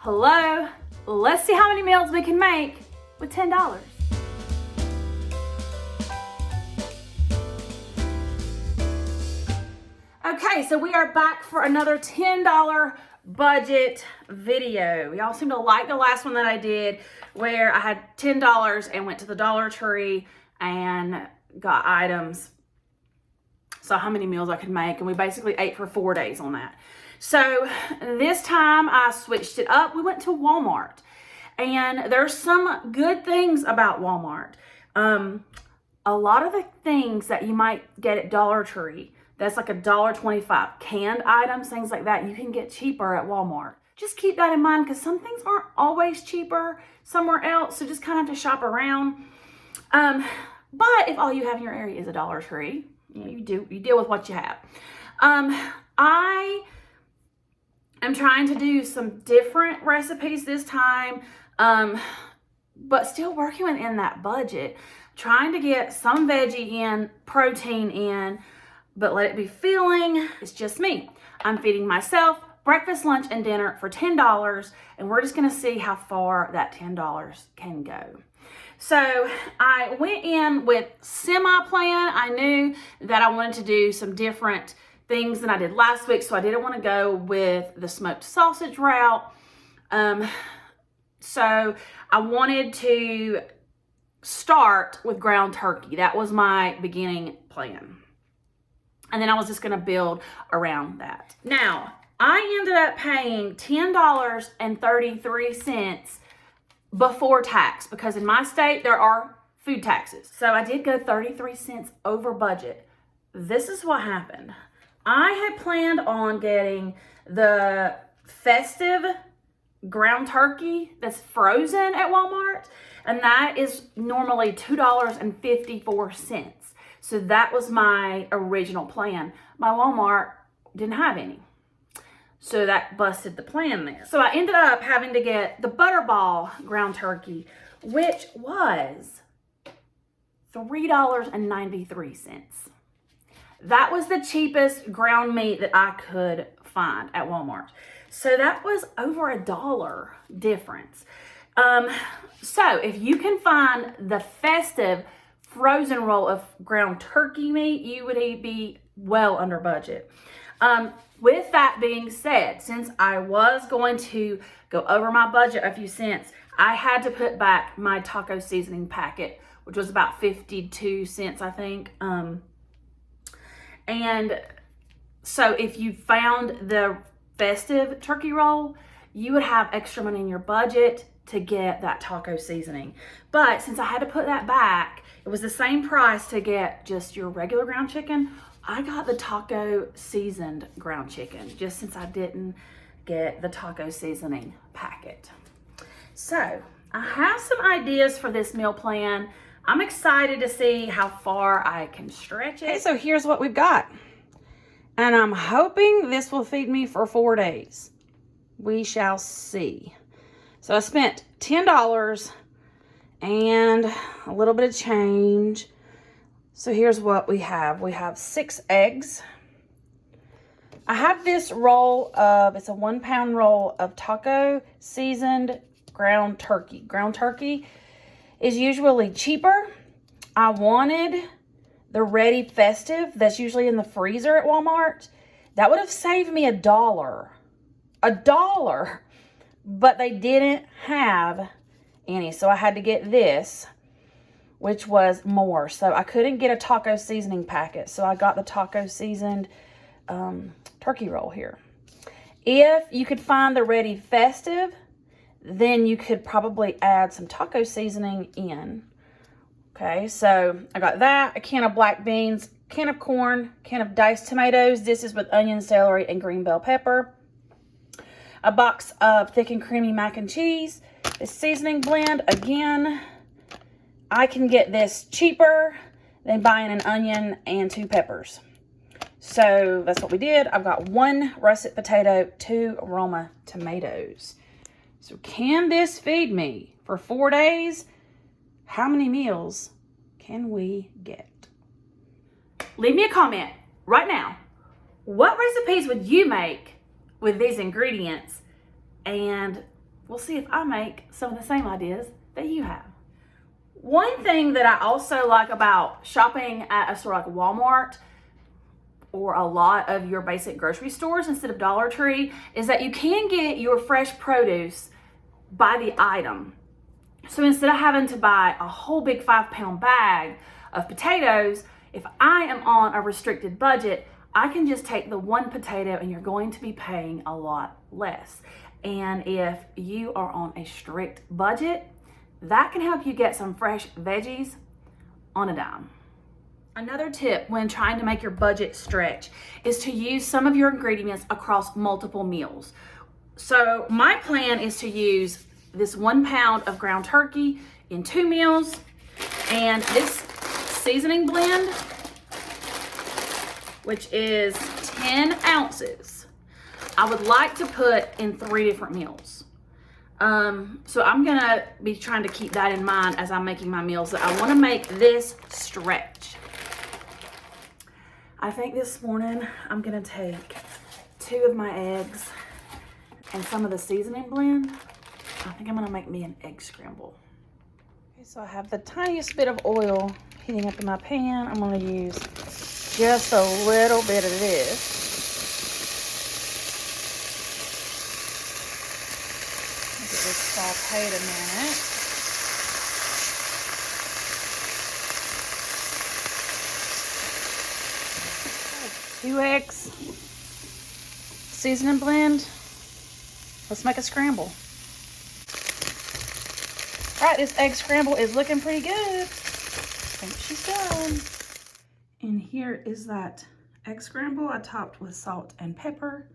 Hello, let's see how many meals we can make with $10. Okay, so we are back for another $10 budget video. Y'all seem to like the last one that I did where I had $10 and went to the Dollar Tree and got items. Saw how many meals I could make, and we basically ate for 4 days on that. So this time I switched it up. We went to Walmart, and there's some good things about Walmart. A lot of the things that you might get at Dollar Tree, that's like $1.25. Canned items, things like that, you can get cheaper at Walmart. Just keep that in mind because some things aren't always cheaper somewhere else, so just kind of have to shop around. But if all you have in your area is a Dollar Tree, you deal with what you have. I am trying to do some different recipes this time, but still working within that budget. Trying to get some veggie in, protein in, but let it be filling. It's just me. I'm feeding myself breakfast, lunch, and dinner for $10, and we're just gonna see how far that $10 can go. So I went in with semi-plan. I knew that I wanted to do some different things than I did last week, so I didn't want to go with the smoked sausage route. So I wanted to start with ground turkey. That was my beginning plan. And then I was just going to build around that. Now, I ended up paying $10.33 before tax, because in my state there are food taxes. So I did go 33 cents over budget. This is what happened. I had planned on getting the festive ground turkey that's frozen at Walmart, and that is normally $2.54. So that was my original plan. My Walmart didn't have any, so that busted the plan there. So I ended up having to get the Butterball ground turkey, which was $3.93. That was the cheapest ground meat that I could find at Walmart. So that was over $1 difference. So if you can find the festive frozen roll of ground turkey meat, you would be well under budget. With that being said, since I was going to go over my budget a few cents, I had to put back my taco seasoning packet, which was about 52 cents, I think. And so if you found the festive turkey roll, you would have extra money in your budget to get that taco seasoning. But since I had to put that back, it was the same price to get just your regular ground chicken. I got the taco seasoned ground chicken, just since I didn't get the taco seasoning packet. So I have some ideas for this meal plan. I'm excited to see how far I can stretch it. Okay, so here's what we've got. And I'm hoping this will feed me for 4 days. We shall see. So I spent $10 and a little bit of change. So here's what we have. We have 6 eggs. I have this roll of, it's a 1 pound roll of taco seasoned ground turkey. Ground turkey is usually cheaper. I wanted the ready festive that's usually in the freezer at Walmart. That would have saved me $1. $1. But they didn't have any, so I had to get this, which was more. So I couldn't get a taco seasoning packet, so I got the taco seasoned turkey roll here. If you could find the ready festive, then you could probably add some taco seasoning in. Okay, so I got that, a can of black beans, can of corn, can of diced tomatoes. This is with onion, celery, and green bell pepper. A box of thick and creamy mac and cheese. This seasoning blend, again, I can get this cheaper than buying an onion and 2 peppers. So that's what we did. I've got 1 russet potato, 2 aroma tomatoes. So can this feed me for 4 days? How many meals can we get? Leave me a comment right now. What recipes would you make with these ingredients and we'll see if I make some of the same ideas that you have. One thing that I also like about shopping at a store like Walmart or a lot of your basic grocery stores instead of Dollar Tree is that you can get your fresh produce by the item. So instead of having to buy a whole big 5-pound bag of potatoes, if I am on a restricted budget, I can just take the one potato and you're going to be paying a lot less. And if you are on a strict budget, that can help you get some fresh veggies on a dime. Another tip when trying to make your budget stretch is to use some of your ingredients across multiple meals. So my plan is to use this 1 pound of ground turkey in 2 meals and this seasoning blend, which is 10 ounces, I would like to put in 3 different meals. So I'm gonna be trying to keep that in mind as I'm making my meals, that I wanna make this stretch. I think this morning I'm gonna take 2 of my eggs and some of the seasoning blend. I think I'm gonna make me an egg scramble. Okay, so I have the tiniest bit of oil heating up in my pan. I'm gonna use just a little bit of this. Let this sauteed a minute. 2 eggs, seasoning blend. Let's make a scramble. All right, this egg scramble is looking pretty good. I think she's done. And here is that egg scramble I topped with salt and pepper.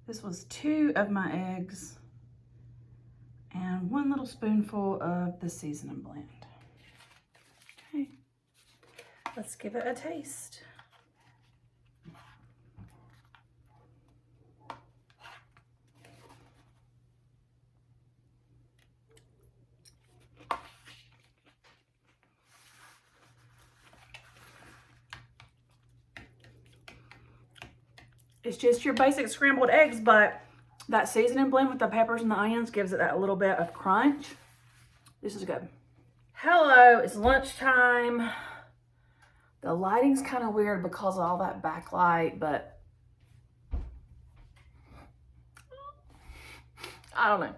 This was 2 of my eggs and 1 little spoonful of the seasoning blend. Okay, let's give it a taste. It's just your basic scrambled eggs, but that seasoning blend with the peppers and the onions gives it that little bit of crunch. This is good. Hello, it's lunchtime. The lighting's kind of weird because of all that backlight, but I don't know.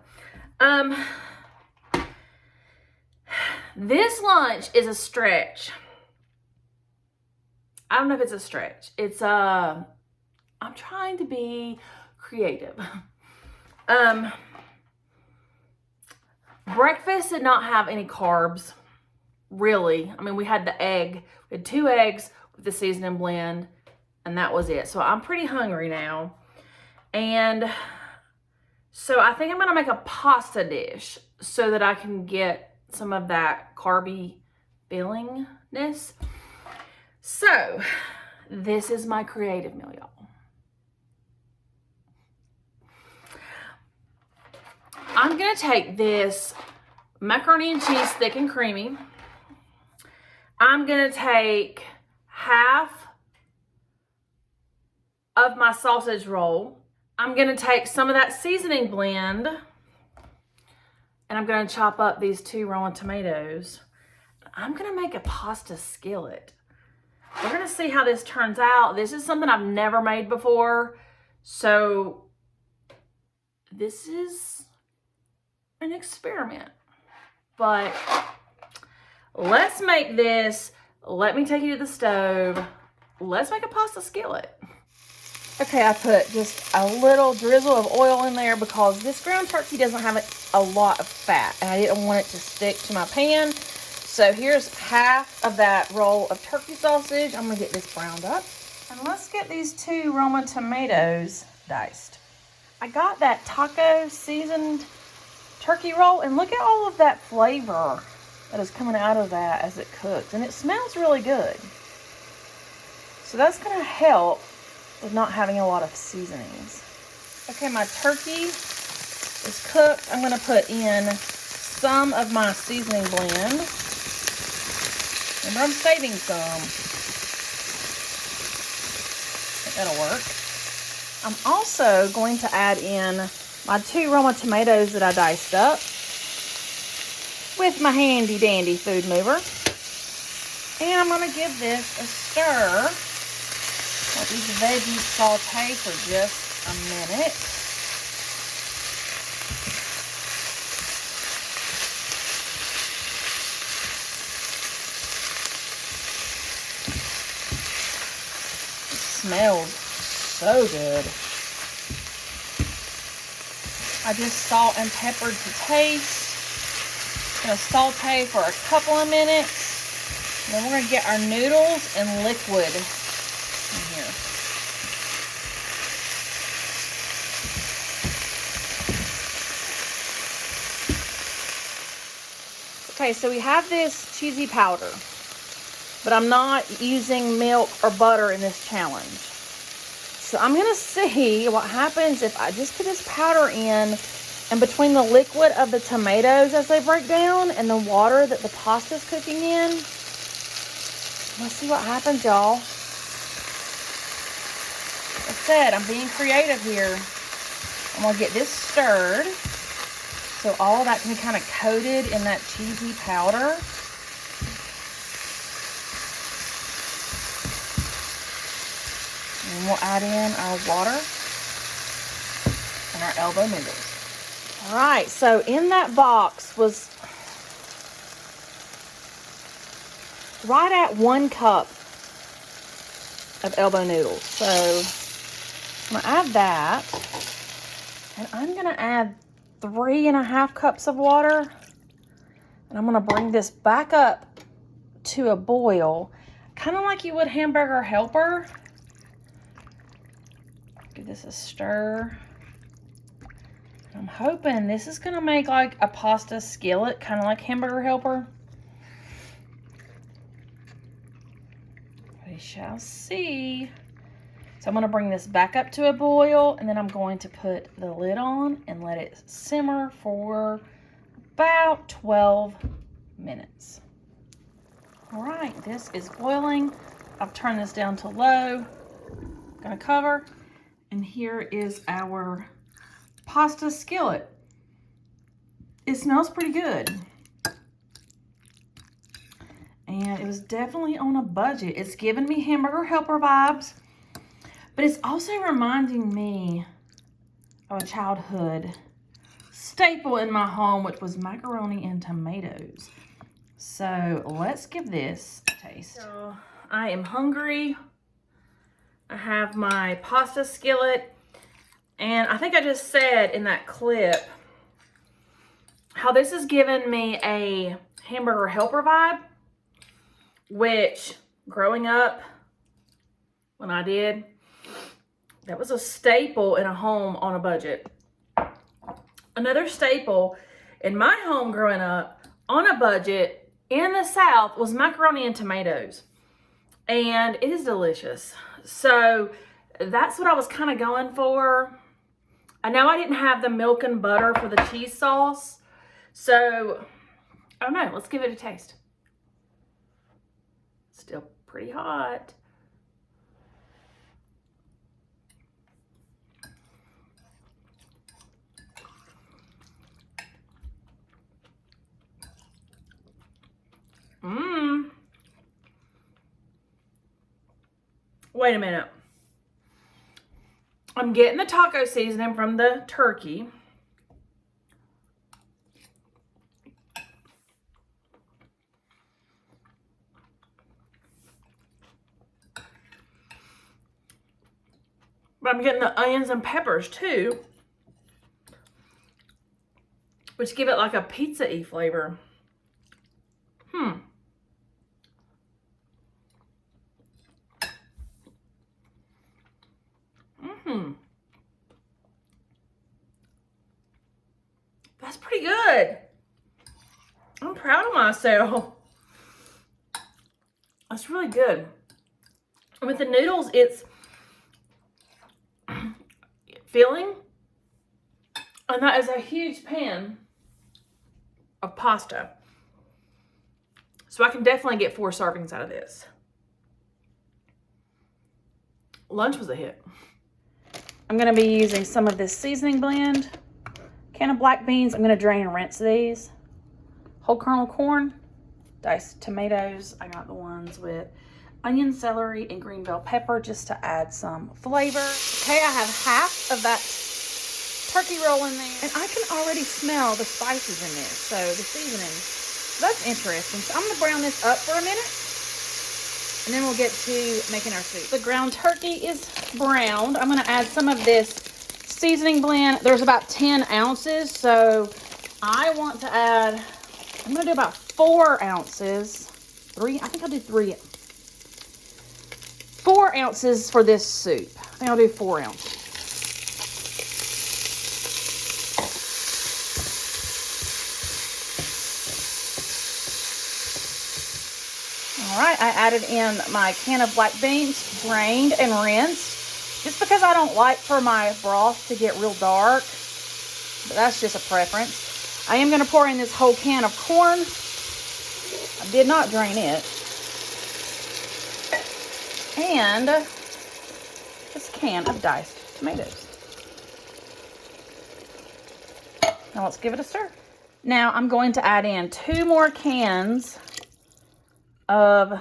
This lunch is a stretch. I don't know if it's a stretch. It's I'm trying to be creative. Breakfast did not have any carbs, really. I mean, we had the egg. We had 2 eggs with the seasoning blend, and that was it. So I'm pretty hungry now. And so I think I'm gonna make a pasta dish so that I can get some of that carby fillingness. So this is my creative meal, y'all. I'm gonna take this macaroni and cheese thick and creamy. I'm gonna take half of my sausage roll. I'm gonna take some of that seasoning blend and I'm gonna chop up these 2 raw tomatoes. I'm gonna make a pasta skillet. We're gonna see how this turns out. This is something I've never made before, so this is an experiment. But let's make this. Let me take you to the stove. Let's make a pasta skillet. Okay, I put just a little drizzle of oil in there because this ground turkey doesn't have a lot of fat, and I didn't want it to stick to my pan. So here's half of that roll of turkey sausage. I'm gonna get this browned up. And let's get these 2 Roma tomatoes diced. I got that taco seasoned turkey roll, and look at all of that flavor that is coming out of that as it cooks, and it smells really good. So that's gonna help with not having a lot of seasonings. Okay, my turkey is cooked. I'm gonna put in some of my seasoning blend. Remember, I'm saving some. I think that'll work. I'm also going to add in my 2 Roma tomatoes that I diced up with my handy dandy food mover. And I'm going to give this a stir. Let these veggies saute for just a minute. It smells so good. I just salt and peppered to taste. Gonna saute for a couple of minutes. Then we're gonna get our noodles and liquid in here. Okay, so we have this cheesy powder, but I'm not using milk or butter in this challenge. So I'm gonna see what happens if I just put this powder in, and between the liquid of the tomatoes as they break down and the water that the pasta's cooking in. Let's see what happens, y'all. Like I said, I'm being creative here. I'm gonna get this stirred so all that can be kind of coated in that cheesy powder. And we'll add in our water and our elbow noodles. All right, so in that box was right at 1 cup of elbow noodles. So I'm gonna add that, and I'm gonna add 3.5 cups of water, and I'm gonna bring this back up to a boil, kind of like you would hamburger helper. Give this a stir. I'm hoping this is gonna make like a pasta skillet, kind of like hamburger helper. We shall see. So I'm going to bring this back up to a boil, and then I'm going to put the lid on and let it simmer for about 12 minutes. All right, this is boiling. I've turned this down to low. Gonna cover, and here is our pasta skillet. It smells pretty good. And it was definitely on a budget. It's giving me hamburger helper vibes, but it's also reminding me of a childhood staple in my home, which was macaroni and tomatoes. So let's give this a taste. So I am hungry. I have my pasta skillet, and I think I just said in that clip how this is giving me a hamburger helper vibe, which growing up, when I did, that was a staple in a home on a budget. Another staple in my home growing up on a budget in the South was macaroni and tomatoes. And it is delicious. So that's what I was kind of going for. I know I didn't have the milk and butter for the cheese sauce. So, I don't know. Let's give it a taste. Still pretty hot. Wait a minute. I'm getting the taco seasoning from the turkey. But I'm getting the onions and peppers too, which give it like a pizza-y flavor. That's pretty good. I'm proud of myself. That's really good. And with the noodles, it's filling. And that is a huge pan of pasta. So I can definitely get 4 servings out of this. Lunch was a hit. I'm going to be using some of this seasoning blend. Can of black beans. I'm going to drain and rinse these. Whole kernel corn. Diced tomatoes. I got the ones with onion, celery, and green bell pepper just to add some flavor. Okay, I have half of that turkey roll in there. And I can already smell the spices in this, so the seasoning. So that's interesting. So I'm going to brown this up for a minute. And then we'll get to making our soup. The ground turkey is browned. I'm going to add some of this seasoning blend. There's about 10 ounces, so I want to add, I'm going to do about 4 ounces. I think I'll do 4 ounces for this soup. I think I'll do 4 ounces. All right, I added in my can of black beans, drained and rinsed, just because I don't like for my broth to get real dark, but that's just a preference. I am going to pour in this whole can of corn. I did not drain it. And this can of diced tomatoes. Now let's give it a stir. Now I'm going to add in 2 more cans of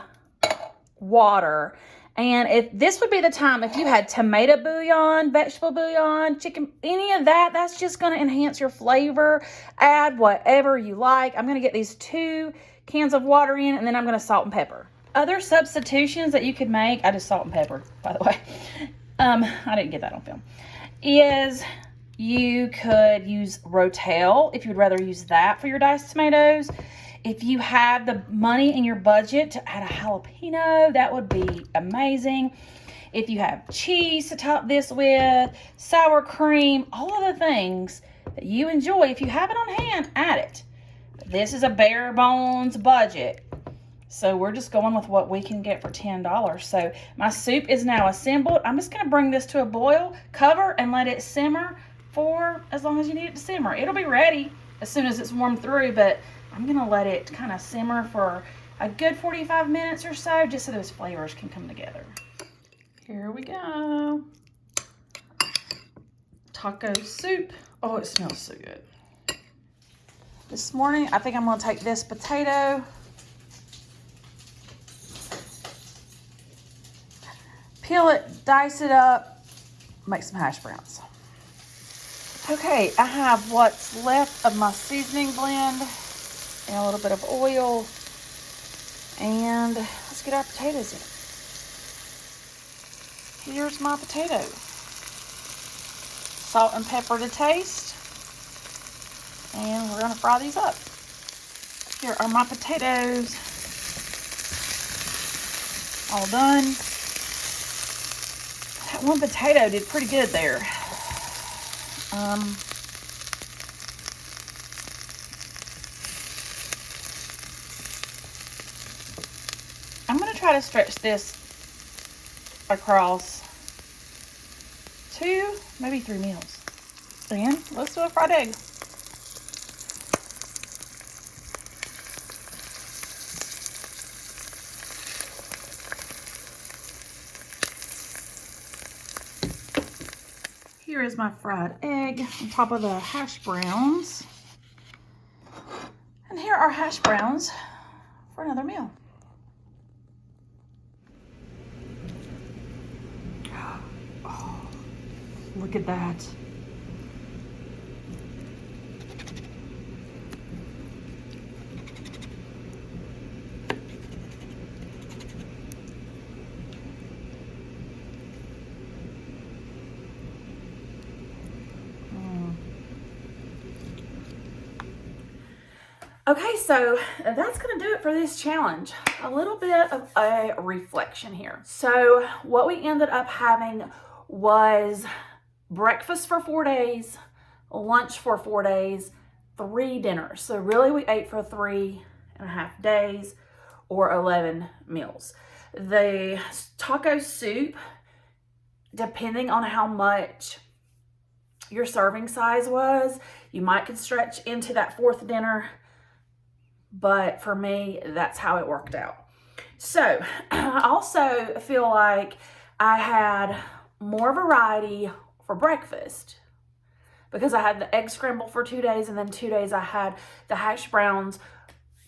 water. And if this would be the time, if you had tomato bouillon, vegetable bouillon, chicken, any of that, that's just going to enhance your flavor. Add whatever you like. I'm going to get these 2 cans of water in, and then I'm going to salt and pepper. Other substitutions that you could make, I just salt and pepper, by the way. I didn't get that on film. Is you could use Rotel if you'd rather use that for your diced tomatoes. If you have the money in your budget to add a jalapeno, that would be amazing. If you have cheese to top this with, sour cream, all of the things that you enjoy, if you have it on hand, add it. But this is a bare bones budget. So we're just going with what we can get for $10. So my soup is now assembled. I'm just going to bring this to a boil, cover, and let it simmer for as long as you need it to simmer. It'll be ready as soon as it's warmed through, but I'm going to let it kind of simmer for a good 45 minutes or so, just so those flavors can come together. Here we go. Taco soup. Oh, it smells so good. This morning, I think I'm going to take this potato, peel it, dice it up, make some hash browns. Okay, I have what's left of my seasoning blend and a little bit of oil, and let's get our potatoes in. Here's my potato. Salt and pepper to taste, and we're gonna fry these up. Here are my potatoes, all done. That one potato did pretty good there. I'm going to try to stretch this across 2, maybe 3 meals. And let's do a fried egg. Here is my fried egg on top of the hash browns. And here are hash browns for another meal. Oh, look at that. Okay, so that's going to do it for this challenge. A little bit of a reflection here. So what we ended up having was breakfast for 4 days, lunch for 4 days, 3 dinners. So really we ate for 3.5 days or 11 meals. The taco soup, depending on how much your serving size was, you might could stretch into that 4th dinner. But for me, that's how it worked out. So I also feel like I had more variety for breakfast because I had the egg scramble for 2 days, and then 2 days I had the hash browns,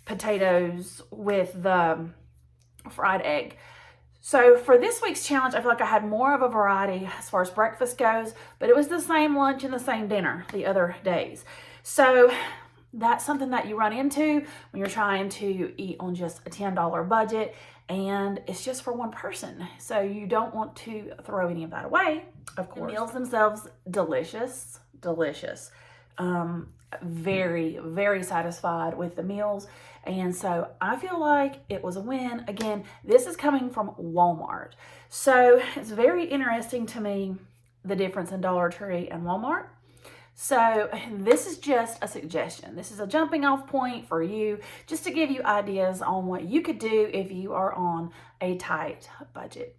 potatoes with the fried egg. So for this week's challenge, I feel like I had more of a variety as far as breakfast goes, but it was the same lunch and the same dinner the other days. So that's something that you run into when you're trying to eat on just a $10 budget, and it's just for one person. So you don't want to throw any of that away, of course. The meals themselves, delicious, delicious. Very, very satisfied with the meals. And so I feel like it was a win. Again, this is coming from Walmart. So it's very interesting to me, the difference in Dollar Tree and Walmart. So this is just a suggestion. This is a jumping off point for you, just to give you ideas on what you could do if you are on a tight budget.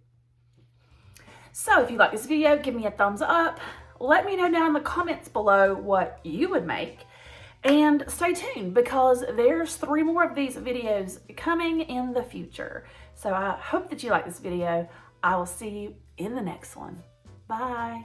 So if you like this video, give me a thumbs up. Let me know down in the comments below what you would make. And stay tuned because there's 3 more of these videos coming in the future. So I hope that you like this video. I will see you in the next one. Bye.